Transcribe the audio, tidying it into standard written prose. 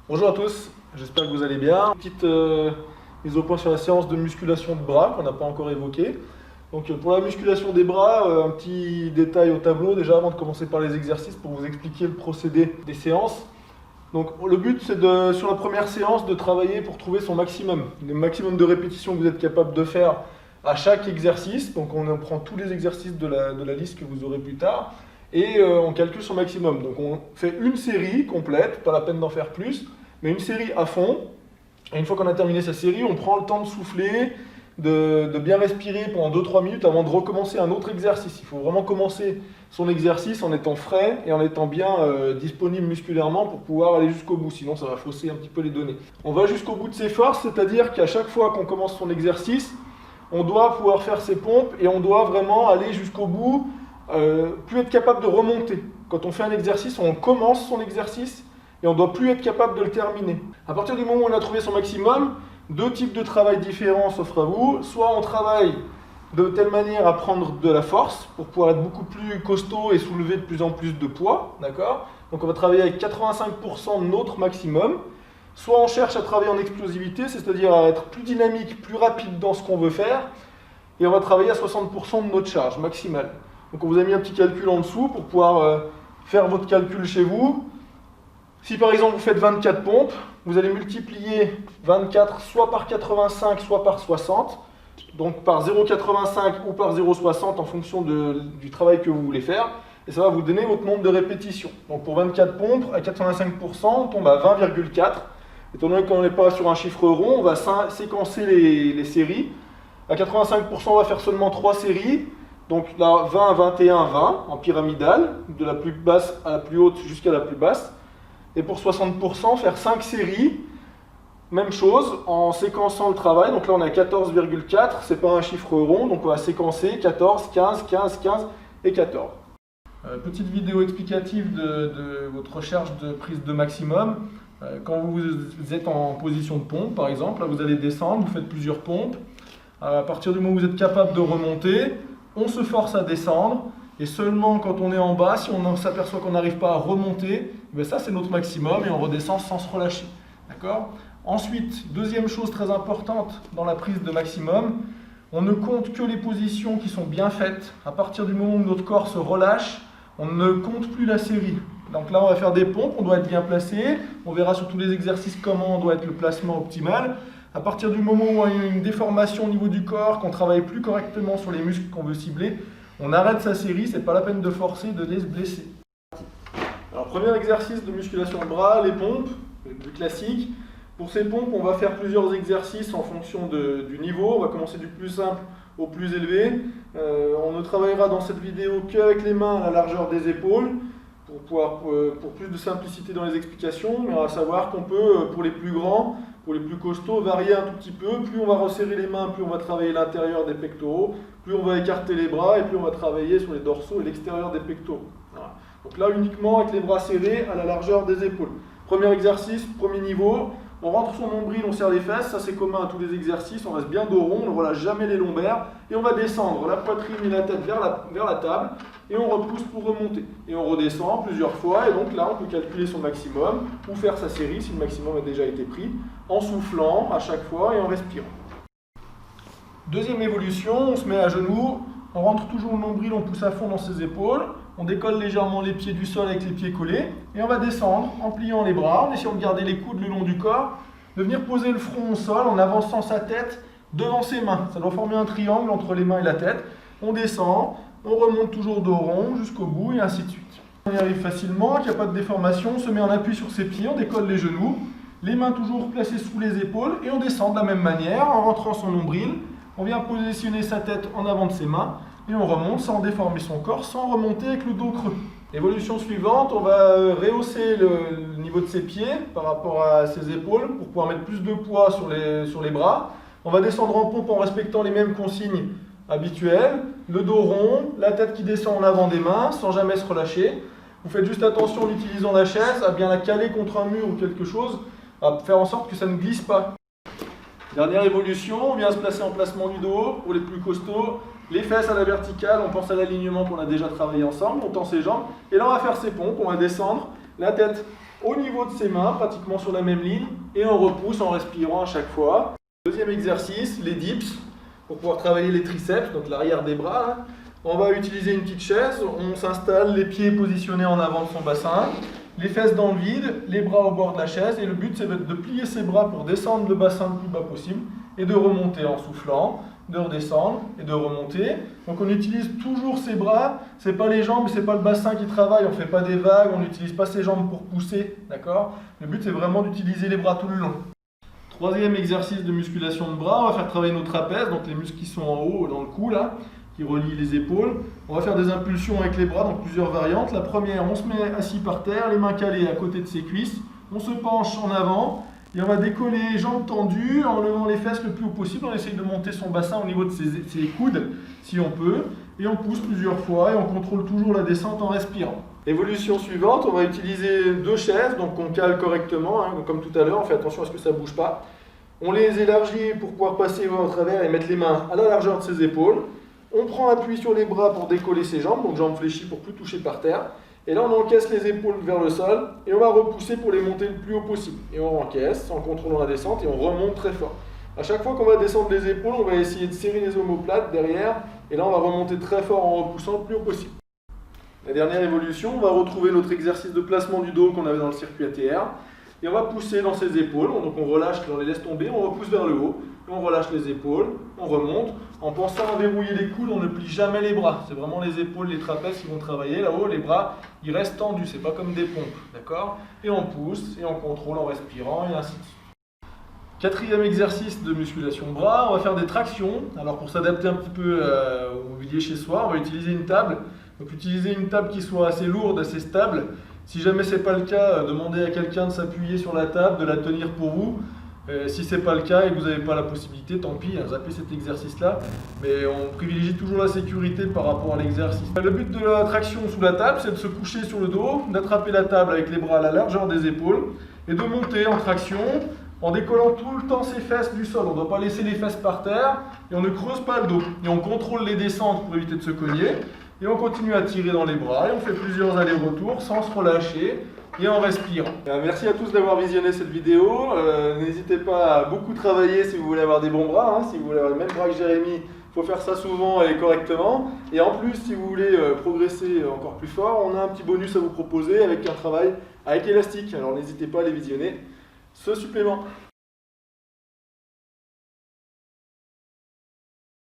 Bonjour à tous, j'espère que vous allez bien. Petite mise au point sur la séance de musculation de bras qu'on n'a pas encore évoquée. Donc pour la musculation des bras, un petit détail au tableau déjà avant de commencer par les exercices pour vous expliquer le procédé des séances. Donc le but c'est sur la première séance de travailler pour trouver son maximum, le maximum de répétitions que vous êtes capable de faire à chaque exercice. Donc on prend tous les exercices de la liste que vous aurez plus tard et on calcule son maximum. Donc on fait une série complète, pas la peine d'en faire plus, mais une série à fond. Et une fois qu'on a terminé sa série, on prend le temps de souffler, de bien respirer pendant 2-3 minutes avant de recommencer un autre exercice. Il faut vraiment commencer son exercice en étant frais et en étant bien disponible musculairement pour pouvoir aller jusqu'au bout, sinon ça va fausser un petit peu les données. On va jusqu'au bout de ses forces, c'est-à-dire qu'à chaque fois qu'on commence son exercice, on doit pouvoir faire ses pompes et on doit vraiment aller jusqu'au bout, plus être capable de remonter. Quand on fait un exercice, on commence son exercice et on ne doit plus être capable de le terminer. À partir du moment où on a trouvé son maximum, deux types de travail différents s'offrent à vous. Soit on travaille de telle manière à prendre de la force pour pouvoir être beaucoup plus costaud et soulever de plus en plus de poids, d'accord? Donc on va travailler avec 85% de notre maximum. Soit on cherche à travailler en explosivité, c'est-à-dire à être plus dynamique, plus rapide dans ce qu'on veut faire, et on va travailler à 60% de notre charge maximale. Donc on vous a mis un petit calcul en dessous pour pouvoir faire votre calcul chez vous. Si par exemple vous faites 24 pompes, vous allez multiplier 24 soit par 85, soit par 60, donc par 0,85 ou par 0,60 en fonction du travail que vous voulez faire, et ça va vous donner votre nombre de répétitions. Donc pour 24 pompes, à 85%, on tombe à 20,4. Étant donné qu'on n'est pas sur un chiffre rond, on va séquencer les séries. À 85%, on va faire seulement 3 séries, donc là 20, 21, 20 en pyramidale, de la plus basse à la plus haute jusqu'à la plus basse. Et pour 60%, faire 5 séries, même chose, en séquençant le travail. Donc là, on est à 14,4, c'est pas un chiffre rond, donc on va séquencer 14, 15, 15, 15 et 14. Petite vidéo explicative de votre recherche de prise de maximum. Quand vous êtes en position de pompe, par exemple, là, vous allez descendre, vous faites plusieurs pompes. À partir du moment où vous êtes capable de remonter, on se force à descendre. Et seulement quand on est en bas, si on s'aperçoit qu'on n'arrive pas à remonter, ça c'est notre maximum et on redescend sans se relâcher. D'accord ? Ensuite, deuxième chose très importante dans la prise de maximum, on ne compte que les positions qui sont bien faites. À partir du moment où notre corps se relâche, on ne compte plus la série. Donc là on va faire des pompes, on doit être bien placé, on verra sur tous les exercices comment doit être le placement optimal. À partir du moment où il y a une déformation au niveau du corps, qu'on ne travaille plus correctement sur les muscles qu'on veut cibler, on arrête sa série, c'est pas la peine de forcer, de se blesser. Alors premier exercice de musculation de bras, les pompes, le plus classique. Pour ces pompes, on va faire plusieurs exercices en fonction du niveau. On va commencer du plus simple au plus élevé. On ne travaillera dans cette vidéo qu'avec les mains à la largeur des épaules, pour plus de simplicité dans les explications. Mais on va savoir qu'on peut, pour les plus grands, pour les plus costauds, varier un tout petit peu. Plus on va resserrer les mains, plus on va travailler l'intérieur des pectoraux, plus on va écarter les bras et plus on va travailler sur les dorsaux et l'extérieur des pectoraux. Voilà. Donc là, uniquement avec les bras serrés à la largeur des épaules. Premier exercice, premier niveau. On rentre son nombril, on serre les fesses, ça c'est commun à tous les exercices, on reste bien dos rond, on ne relâche jamais les lombaires, et on va descendre la poitrine et la tête vers la table, et on repousse pour remonter. Et on redescend plusieurs fois, et donc là on peut calculer son maximum, ou faire sa série si le maximum a déjà été pris, en soufflant à chaque fois et en respirant. Deuxième évolution, on se met à genoux, on rentre toujours le nombril, on pousse à fond dans ses épaules, on décolle légèrement les pieds du sol avec les pieds collés et on va descendre en pliant les bras, en essayant de garder les coudes le long du corps, de venir poser le front au sol en avançant sa tête devant ses mains. Ça doit former un triangle entre les mains et la tête. On descend, on remonte toujours dos rond jusqu'au bout et ainsi de suite. On y arrive facilement, qu'il n'y a pas de déformation, on se met en appui sur ses pieds, on décolle les genoux, les mains toujours placées sous les épaules et on descend de la même manière en rentrant son nombril. On vient positionner sa tête en avant de ses mains et on remonte sans déformer son corps, sans remonter avec le dos creux. Évolution suivante, on va rehausser le niveau de ses pieds par rapport à ses épaules pour pouvoir mettre plus de poids sur les bras. On va descendre en pompe en respectant les mêmes consignes habituelles. Le dos rond, la tête qui descend en avant des mains sans jamais se relâcher. Vous faites juste attention en utilisant la chaise à bien la caler contre un mur ou quelque chose, à faire en sorte que ça ne glisse pas. Dernière évolution, on vient se placer en placement du dos pour les plus costauds. Les fesses à la verticale, on pense à l'alignement qu'on a déjà travaillé ensemble, on tend ses jambes. Et là, on va faire ses pompes, on va descendre la tête au niveau de ses mains, pratiquement sur la même ligne, et on repousse en respirant à chaque fois. Deuxième exercice, les dips, pour pouvoir travailler les triceps, donc l'arrière des bras. Là. On va utiliser une petite chaise, on s'installe, les pieds positionnés en avant de son bassin, les fesses dans le vide, les bras au bord de la chaise, et le but c'est de plier ses bras pour descendre le bassin le plus bas possible, et de remonter en soufflant, de redescendre et de remonter. Donc on utilise toujours ses bras, c'est pas les jambes, c'est pas le bassin qui travaille, on fait pas des vagues, on n'utilise pas ses jambes pour pousser, d'accord? Le but c'est vraiment d'utiliser les bras tout le long. Troisième exercice de musculation de bras, on va faire travailler nos trapèzes, donc les muscles qui sont en haut dans le cou là, qui relient les épaules. On va faire des impulsions avec les bras, donc plusieurs variantes. La première, on se met assis par terre, les mains calées à côté de ses cuisses, on se penche en avant, et on va décoller les jambes tendues en levant les fesses le plus haut possible. On essaye de monter son bassin au niveau de ses coudes, si on peut. Et on pousse plusieurs fois et on contrôle toujours la descente en respirant. Évolution suivante, on va utiliser 2 chaises, donc on cale correctement, hein, comme tout à l'heure. On fait attention à ce que ça ne bouge pas. On les élargit pour pouvoir passer au travers et mettre les mains à la largeur de ses épaules. On prend appui sur les bras pour décoller ses jambes, donc jambes fléchies pour plus toucher par terre. Et là, on encaisse les épaules vers le sol et on va repousser pour les monter le plus haut possible. Et on encaisse en contrôlant la descente et on remonte très fort. À chaque fois qu'on va descendre les épaules, on va essayer de serrer les omoplates derrière. Et là, on va remonter très fort en repoussant le plus haut possible. La dernière évolution, on va retrouver notre exercice de placement du dos qu'on avait dans le circuit ATR. Et on va pousser dans ses épaules. Donc on relâche, on les laisse tomber, on repousse vers le haut. Et on relâche les épaules, on remonte. En pensant à verrouiller les coudes, on ne plie jamais les bras. C'est vraiment les épaules, les trapèzes qui vont travailler. Là-haut, les bras, ils restent tendus. C'est pas comme des pompes, d'accord? Et on pousse, et on contrôle en respirant, et ainsi de suite. Quatrième exercice de musculation de bras, on va faire des tractions. Alors pour s'adapter un petit peu au mobilier chez soi, on va utiliser une table. Donc utiliser une table qui soit assez lourde, assez stable. Si jamais ce n'est pas le cas, demandez à quelqu'un de s'appuyer sur la table, de la tenir pour vous. Si ce n'est pas le cas et que vous n'avez pas la possibilité, tant pis, zappez cet exercice-là. Mais on privilégie toujours la sécurité par rapport à l'exercice. Le but de la traction sous la table, c'est de se coucher sur le dos, d'attraper la table avec les bras à la largeur des épaules et de monter en traction en décollant tout le temps ses fesses du sol. On ne doit pas laisser les fesses par terre et on ne creuse pas le dos. Et on contrôle les descentes pour éviter de se cogner. Et on continue à tirer dans les bras et on fait plusieurs allers-retours sans se relâcher et en respirant. Merci à tous d'avoir visionné cette vidéo. N'hésitez pas à beaucoup travailler si vous voulez avoir des bons bras. Si vous voulez avoir le même bras que Jérémy, il faut faire ça souvent et correctement. Et en plus, si vous voulez progresser encore plus fort, on a un petit bonus à vous proposer avec un travail avec élastique. Alors n'hésitez pas à les visionner, ce supplément.